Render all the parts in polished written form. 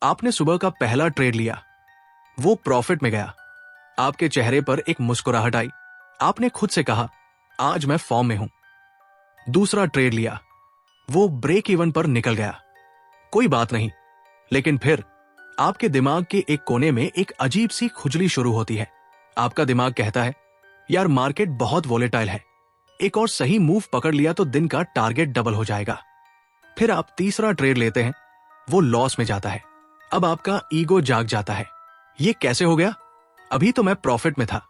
आपने सुबह का पहला ट्रेड लिया, वो प्रॉफिट में गया। आपके चेहरे पर एक मुस्कुराहट आई। आपने खुद से कहा, आज मैं फॉर्म में हूं। दूसरा ट्रेड लिया, वो ब्रेक इवन पर निकल गया। कोई बात नहीं, लेकिन फिर आपके दिमाग के एक कोने में एक अजीब सी खुजली शुरू होती है। आपका दिमाग कहता है, यार मार्केट बहुत वोलेटाइल है, एक और सही मूव पकड़ लिया तो दिन का टारगेट डबल हो जाएगा। फिर आप तीसरा ट्रेड लेते हैं, वो लॉस में जाता है। अब आपका ईगो जाग जाता है। ये कैसे हो गया? अभी तो मैं प्रॉफिट में था।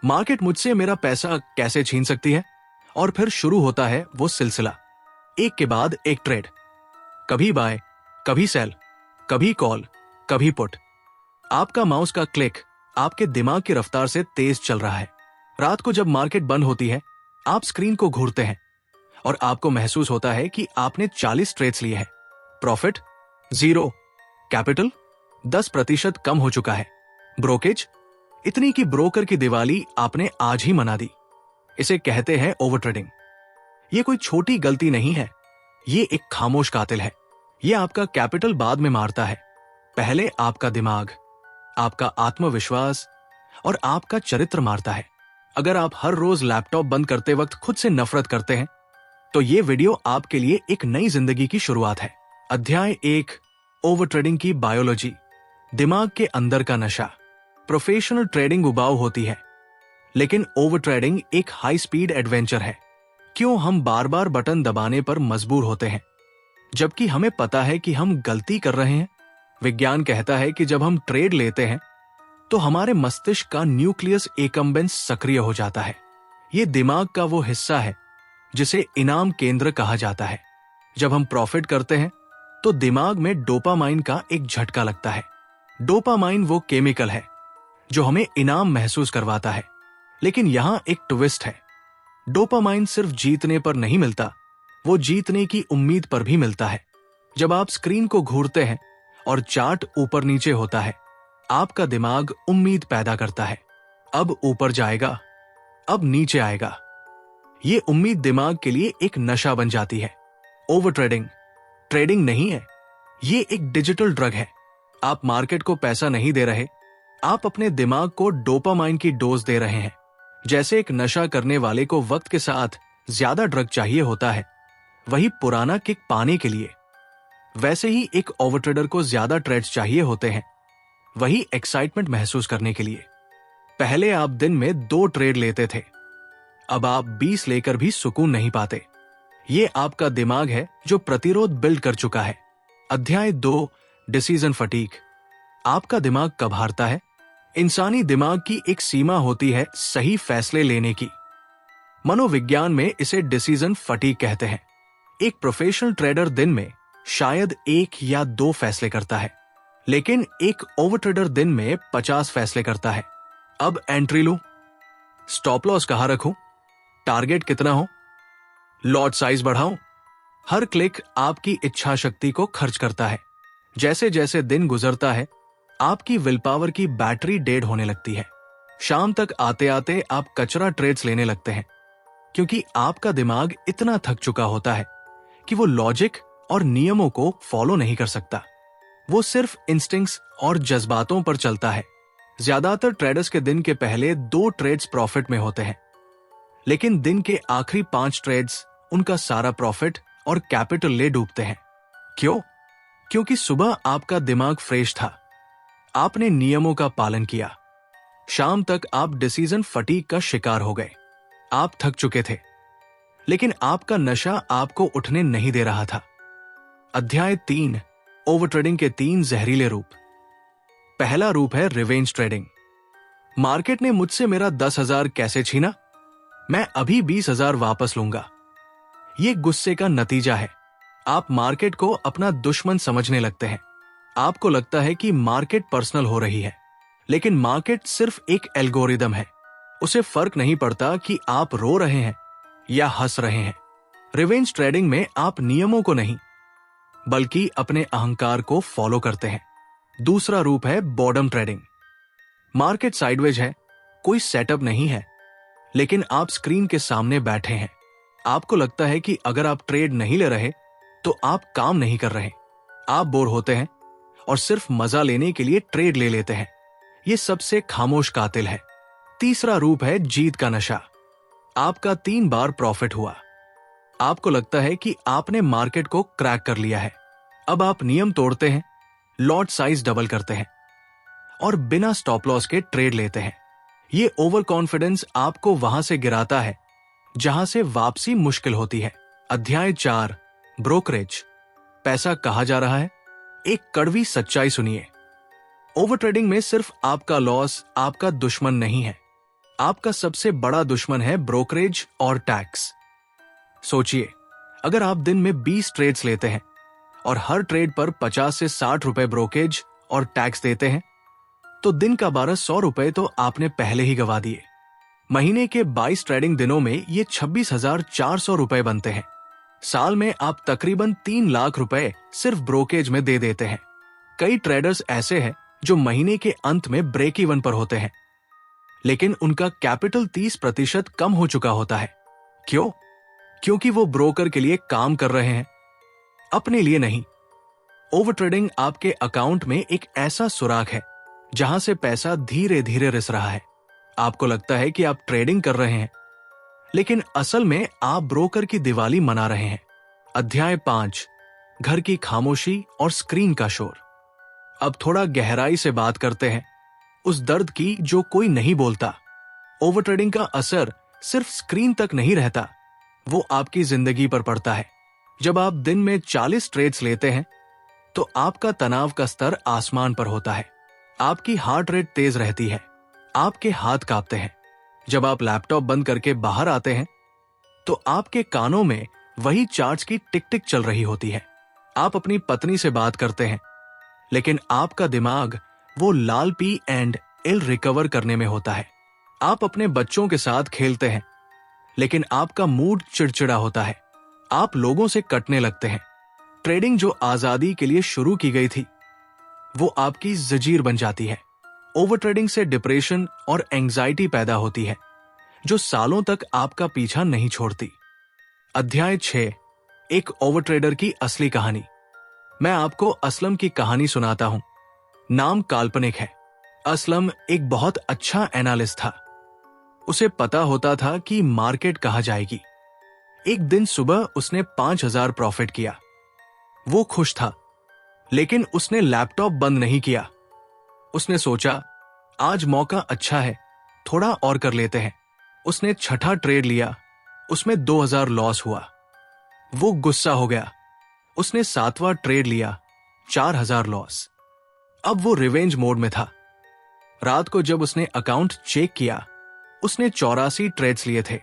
मार्केट मुझसे मेरा पैसा कैसे छीन सकती है? और फिर शुरू होता है वो सिलसिला, एक के बाद एक ट्रेड, कभी बाय, कभी सेल, कभी कॉल, कभी पुट। आपका माउस का क्लिक आपके दिमाग की रफ्तार से तेज चल रहा है। रात को जब मार्केट बंद होती है, आप स्क्रीन को घूरते हैं और आपको महसूस होता है कि आपने 40 ट्रेड्स लिए हैं। प्रॉफिट 0, कैपिटल 10% कम हो चुका है, ब्रोकेज इतनी कि ब्रोकर की दिवाली आपने आज ही मना दी। इसे कहते हैं ओवर ट्रेडिंग। ये कोई छोटी गलती नहीं है, ये एक खामोश कातिल है। ये आपका कैपिटल बाद में मारता है, पहले आपका दिमाग, आपका आत्मविश्वास और आपका चरित्र मारता है। अगर आप हर रोज लैपटॉप बंद करते वक्त खुद से नफरत करते हैं, तो ये वीडियो आपके लिए एक नई जिंदगी की शुरुआत है। अध्याय 1, ओवर ट्रेडिंग की बायोलॉजी, दिमाग के अंदर का नशा। प्रोफेशनल ट्रेडिंग उबाऊ होती है, लेकिन ओवर ट्रेडिंग एक हाई स्पीड एडवेंचर है। क्यों हम बार बार बटन दबाने पर मजबूर होते हैं, जबकि हमें पता है कि हम गलती कर रहे हैं? विज्ञान कहता है कि जब हम ट्रेड लेते हैं, तो हमारे मस्तिष्क का न्यूक्लियस एकम्बेंस सक्रिय हो जाता है। ये दिमाग का वो हिस्सा है जिसे इनाम केंद्र कहा जाता है। जब हम प्रॉफिट करते हैं, तो दिमाग में डोपामाइन का एक झटका लगता है। डोपामाइन वो केमिकल है जो हमें इनाम महसूस करवाता है। लेकिन यहां एक ट्विस्ट है, डोपामाइन सिर्फ जीतने पर नहीं मिलता, वो जीतने की उम्मीद पर भी मिलता है। जब आप स्क्रीन को घूरते हैं और चार्ट ऊपर नीचे होता है, आपका दिमाग उम्मीद पैदा करता है, अब ऊपर जाएगा, अब नीचे आएगा। ये उम्मीद दिमाग के लिए एक नशा बन जाती है। ओवर ट्रेडिंग ट्रेडिंग नहीं है, ये एक डिजिटल ड्रग है। आप मार्केट को पैसा नहीं दे रहे, आप अपने दिमाग को डोपामाइन की डोज दे रहे हैं। जैसे एक नशा करने वाले को वक्त के साथ ज्यादा ड्रग चाहिए होता है, वही पुराना किक पाने के लिए, वैसे ही एक ओवर ट्रेडर को ज्यादा ट्रेड्स चाहिए होते हैं, वही एक्साइटमेंट महसूस करने के लिए। पहले आप दिन में 2 ट्रेड लेते थे, अब आप 20 लेकर भी सुकून नहीं पाते। ये आपका दिमाग है जो प्रतिरोध बिल्ड कर चुका है। अध्याय 2, डिसीजन फटीग। आपका दिमाग कब हारता है? इंसानी दिमाग की एक सीमा होती है सही फैसले लेने की। मनोविज्ञान में इसे डिसीजन फटीग कहते हैं। एक प्रोफेशनल ट्रेडर दिन में शायद 1 या 2 फैसले करता है, लेकिन एक ओवर ट्रेडर दिन में 50 फैसले करता है। अब एंट्री लूं, स्टॉप लॉस कहां रखूं, टारगेट कितना हो, लॉट साइज बढ़ाऊं। हर क्लिक आपकी इच्छा शक्ति को खर्च करता है। जैसे जैसे दिन गुजरता है, आपकी विल पावर की बैटरी डेड होने लगती है। शाम तक आते आते आप कचरा ट्रेड्स लेने लगते हैं, क्योंकि आपका दिमाग इतना थक चुका होता है कि वो लॉजिक और नियमों को फॉलो नहीं कर सकता। वो सिर्फ इंस्टिंक्ट्स और जज्बातों पर चलता है। ज्यादातर ट्रेडर्स के दिन के पहले 2 ट्रेड्स प्रॉफिट में होते हैं, लेकिन दिन के आखिरी 5 ट्रेड्स उनका सारा प्रॉफिट और कैपिटल ले डूबते हैं। क्यों? क्योंकि सुबह आपका दिमाग फ्रेश था, आपने नियमों का पालन किया। शाम तक आप डिसीजन फटीग का शिकार हो गए। आप थक चुके थे, लेकिन आपका नशा आपको उठने नहीं दे रहा था। अध्याय 3, ओवर ट्रेडिंग के 3 जहरीले रूप। पहला रूप है रिवेंज ट्रेडिंग। मार्केट ने मुझसे मेरा 10,000 कैसे छीना, मैं अभी 20,000 वापस लूंगा। ये गुस्से का नतीजा है। आप मार्केट को अपना दुश्मन समझने लगते हैं। आपको लगता है कि मार्केट पर्सनल हो रही है, लेकिन मार्केट सिर्फ एक एल्गोरिदम है। उसे फर्क नहीं पड़ता कि आप रो रहे हैं या हंस रहे हैं। रिवेंज ट्रेडिंग में आप नियमों को नहीं, बल्कि अपने अहंकार को फॉलो करते हैं। दूसरा रूप है बॉर्डम ट्रेडिंग। मार्केट साइडवेज है, कोई सेटअप नहीं है, लेकिन आप स्क्रीन के सामने बैठे हैं। आपको लगता है कि अगर आप ट्रेड नहीं ले रहे, तो आप काम नहीं कर रहे। आप बोर होते हैं और सिर्फ मजा लेने के लिए ट्रेड ले लेते हैं। ये सबसे खामोश कातिल है। तीसरा रूप है जीत का नशा। आपका 3 बार प्रॉफिट हुआ। आपको लगता है कि आपने मार्केट को क्रैक कर लिया है। अब आप नियम तोड़ते हैं, लॉट साइज डबल करते हैं और बिना स्टॉप लॉस के ट्रेड लेते हैं। ये ओवर कॉन्फिडेंस आपको वहां से गिराता है जहां से वापसी मुश्किल होती है। अध्याय 4, ब्रोकरेज। पैसा कहा जा रहा है। एक कड़वी सच्चाई सुनिए। ओवर ट्रेडिंग में सिर्फ आपका लॉस आपका दुश्मन नहीं है, आपका सबसे बड़ा दुश्मन है ब्रोकरेज और टैक्स। सोचिए, अगर आप दिन में 20 ट्रेड्स लेते हैं और हर ट्रेड पर 50 से 60 रुपए ब्रोकरेज और टैक्स देते हैं, तो दिन का 1200 रुपए तो आपने पहले ही गवा दिए। महीने के 22 ट्रेडिंग दिनों में ये 26,400 रुपए बनते हैं। साल में आप तकरीबन 3 लाख रुपए सिर्फ ब्रोकरेज में दे देते हैं। कई ट्रेडर्स ऐसे हैं जो महीने के अंत में ब्रेक इवन पर होते हैं, लेकिन उनका कैपिटल 30% कम हो चुका होता है। क्यों? क्योंकि वो ब्रोकर के लिए काम कर रहे हैं, अपने लिए नहीं। ओवर ट्रेडिंग आपके अकाउंट में एक ऐसा सुराग है जहां से पैसा धीरे धीरे रिस रहा है। आपको लगता है कि आप ट्रेडिंग कर रहे हैं, लेकिन असल में आप ब्रोकर की दिवाली मना रहे हैं। अध्याय 5, घर की खामोशी और स्क्रीन का शोर। अब थोड़ा गहराई से बात करते हैं उस दर्द की जो कोई नहीं बोलता। ओवर ट्रेडिंग का असर सिर्फ स्क्रीन तक नहीं रहता, वो आपकी जिंदगी पर पड़ता है। जब आप दिन में 40 ट्रेड्स लेते हैं तो आपका तनाव का स्तर आसमान पर होता है। आपकी हार्ट रेट तेज रहती है, आपके हाथ कांपते हैं। जब आप लैपटॉप बंद करके बाहर आते हैं तो आपके कानों में वही चार्ट्स की टिक टिक चल रही होती है। आप अपनी पत्नी से बात करते हैं, लेकिन आपका दिमाग वो लाल पी एंड एल रिकवर करने में होता है। आप अपने बच्चों के साथ खेलते हैं, लेकिन आपका मूड चिड़चिड़ा होता है। आप लोगों से कटने लगते हैं। ट्रेडिंग जो आजादी के लिए शुरू की गई थी, वो आपकी जंजीर बन जाती है। ओवर ट्रेडिंग से डिप्रेशन और एंजाइटी पैदा होती है जो सालों तक आपका पीछा नहीं छोड़ती। अध्याय 6, एक ओवर ट्रेडर की असली कहानी। मैं आपको असलम की कहानी सुनाता हूं। नाम काल्पनिक है। असलम एक बहुत अच्छा एनालिस्ट था। उसे पता होता था कि मार्केट कहां जाएगी। एक दिन सुबह उसने 5,000 प्रॉफिट किया। वो खुश था, लेकिन उसने लैपटॉप बंद नहीं किया। उसने सोचा, आज मौका अच्छा है, थोड़ा और कर लेते हैं। उसने छठा ट्रेड लिया, उसमें 2,000 लॉस हुआ। वो गुस्सा हो गया। उसने 7वां ट्रेड लिया, 4,000 लॉस। अब वो रिवेंज मोड में था। रात को जब उसने अकाउंट चेक किया, उसने 84 ट्रेड्स लिए थे।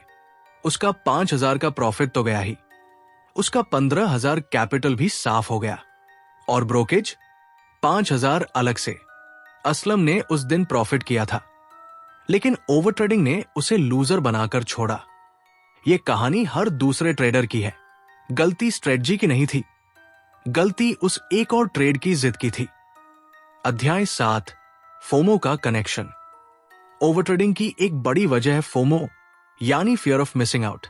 उसका 5,000 का प्रॉफिट तो गया ही, उसका 15,000 कैपिटल भी साफ हो गया। और ब्रोकेज 5,000 अलग से। असलम ने उस दिन प्रॉफिट किया था, लेकिन ओवर ट्रेडिंग ने उसे लूजर बनाकर छोड़ा। यह कहानी हर दूसरे ट्रेडर की है। गलती स्ट्रेटजी की नहीं थी, गलती उस एक और ट्रेड की जिद की थी। अध्याय 7, फोमो का कनेक्शन। ओवर ट्रेडिंग की एक बड़ी वजह है फोमो, यानी फियर ऑफ मिसिंग आउट।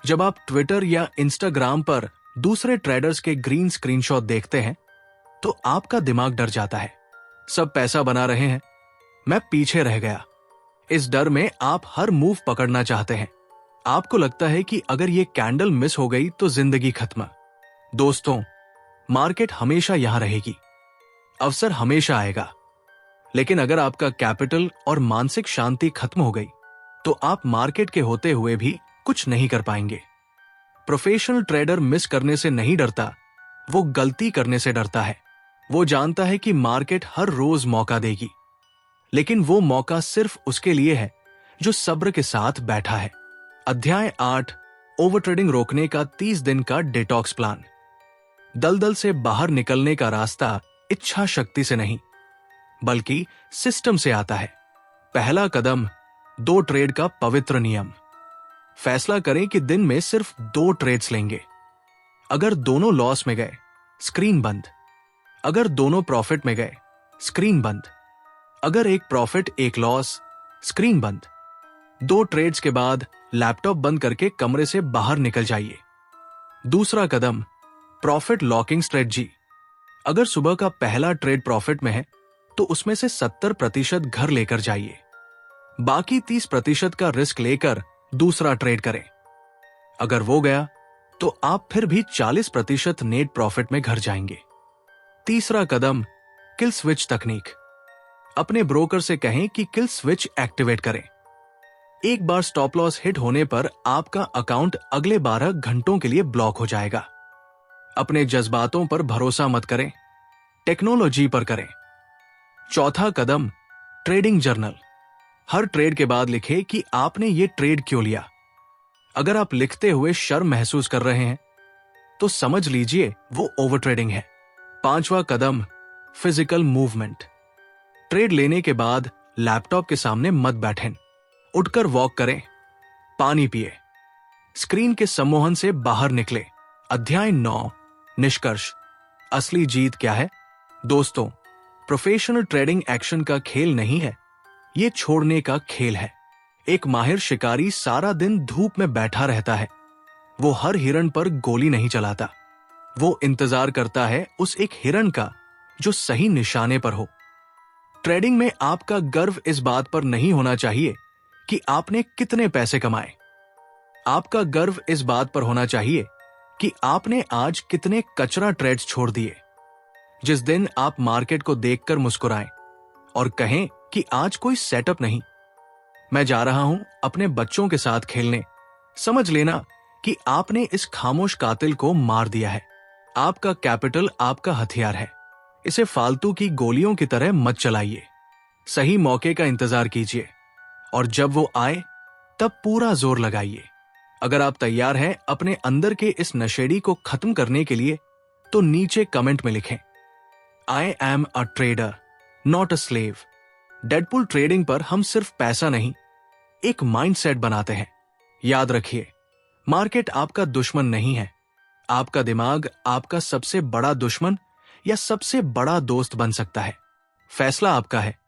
जब आप ट्विटर या इंस्टाग्राम पर दूसरे ट्रेडर्स के ग्रीन स्क्रीनशॉट देखते हैं तो आपका दिमाग डर जाता है। सब पैसा बना रहे हैं, मैं पीछे रह गया। इस डर में आप हर मूव पकड़ना चाहते हैं। आपको लगता है कि अगर ये कैंडल मिस हो गई तो जिंदगी खत्म। दोस्तों, मार्केट हमेशा यहां रहेगी, अवसर हमेशा आएगा, लेकिन अगर आपका कैपिटल और मानसिक शांति खत्म हो गई तो आप मार्केट के होते हुए भी कुछ नहीं कर पाएंगे। प्रोफेशनल ट्रेडर मिस करने से नहीं डरता, वो गलती करने से डरता है। वो जानता है कि मार्केट हर रोज मौका देगी, लेकिन वो मौका सिर्फ उसके लिए है जो सब्र के साथ बैठा है। अध्याय 8, ओवर ट्रेडिंग रोकने का 30 दिन का डिटॉक्स प्लान। दलदल से बाहर निकलने का रास्ता इच्छा शक्ति से नहीं, बल्कि सिस्टम से आता है। पहला कदम, 2 ट्रेड का पवित्र नियम। फैसला करें कि दिन में सिर्फ 2 ट्रेड्स लेंगे। अगर दोनों लॉस में गए, स्क्रीन बंद। अगर दोनों प्रॉफिट में गए, स्क्रीन बंद। अगर एक प्रॉफिट एक लॉस, स्क्रीन बंद। 2 ट्रेड्स के बाद लैपटॉप बंद करके कमरे से बाहर निकल जाइए। दूसरा कदम, प्रॉफिट लॉकिंग स्ट्रेटजी। अगर सुबह का पहला ट्रेड प्रॉफिट में है तो उसमें से 70% घर लेकर जाइए। बाकी 30% का रिस्क लेकर दूसरा ट्रेड करें। अगर वो गया तो आप फिर भी 40% नेट प्रॉफिट में घर जाएंगे। तीसरा कदम, किल स्विच तकनीक। अपने ब्रोकर से कहें कि किल स्विच एक्टिवेट करें। एक बार स्टॉप लॉस हिट होने पर आपका अकाउंट अगले 12 घंटों के लिए ब्लॉक हो जाएगा। अपने जज्बातों पर भरोसा मत करें, टेक्नोलॉजी पर करें। चौथा कदम, ट्रेडिंग जर्नल। हर ट्रेड के बाद लिखें कि आपने ये ट्रेड क्यों लिया। अगर आप लिखते हुए शर्म महसूस कर रहे हैं तो समझ लीजिए वो ओवर ट्रेडिंग है। पांचवा कदम, फिजिकल मूवमेंट। ट्रेड लेने के बाद लैपटॉप के सामने मत बैठें, उठकर वॉक करें, पानी पिए, स्क्रीन के सम्मोहन से बाहर निकले। अध्याय 9, निष्कर्ष। असली जीत क्या है? दोस्तों, प्रोफेशनल ट्रेडिंग एक्शन का खेल नहीं है, ये छोड़ने का खेल है। एक माहिर शिकारी सारा दिन धूप में बैठा रहता है। वो हर हिरण पर गोली नहीं चलाता, वो इंतजार करता है उस एक हिरण का जो सही निशाने पर हो। ट्रेडिंग में आपका गर्व इस बात पर नहीं होना चाहिए कि आपने कितने पैसे कमाए। आपका गर्व इस बात पर होना चाहिए कि आपने आज कितने कचरा ट्रेड्स छोड़ दिए। जिस दिन आप मार्केट को देखकर मुस्कुराएं और कहें कि आज कोई सेटअप नहीं, मैं जा रहा हूं अपने बच्चों के साथ खेलने, समझ लेना कि आपने इस खामोश कातिल को मार दिया है। आपका कैपिटल आपका हथियार है, इसे फालतू की गोलियों की तरह मत चलाइए। सही मौके का इंतजार कीजिए और जब वो आए तब पूरा जोर लगाइए। अगर आप तैयार हैं अपने अंदर के इस नशेड़ी को खत्म करने के लिए तो नीचे कमेंट में लिखें, I am a trader not a slave. Deadpool trading पर हम सिर्फ पैसा नहीं, एक माइंडसेट बनाते हैं। याद रखिए, मार्केट आपका दुश्मन नहीं है, आपका दिमाग आपका सबसे बड़ा दुश्मन या सबसे बड़ा दोस्त बन सकता है। फैसला आपका है।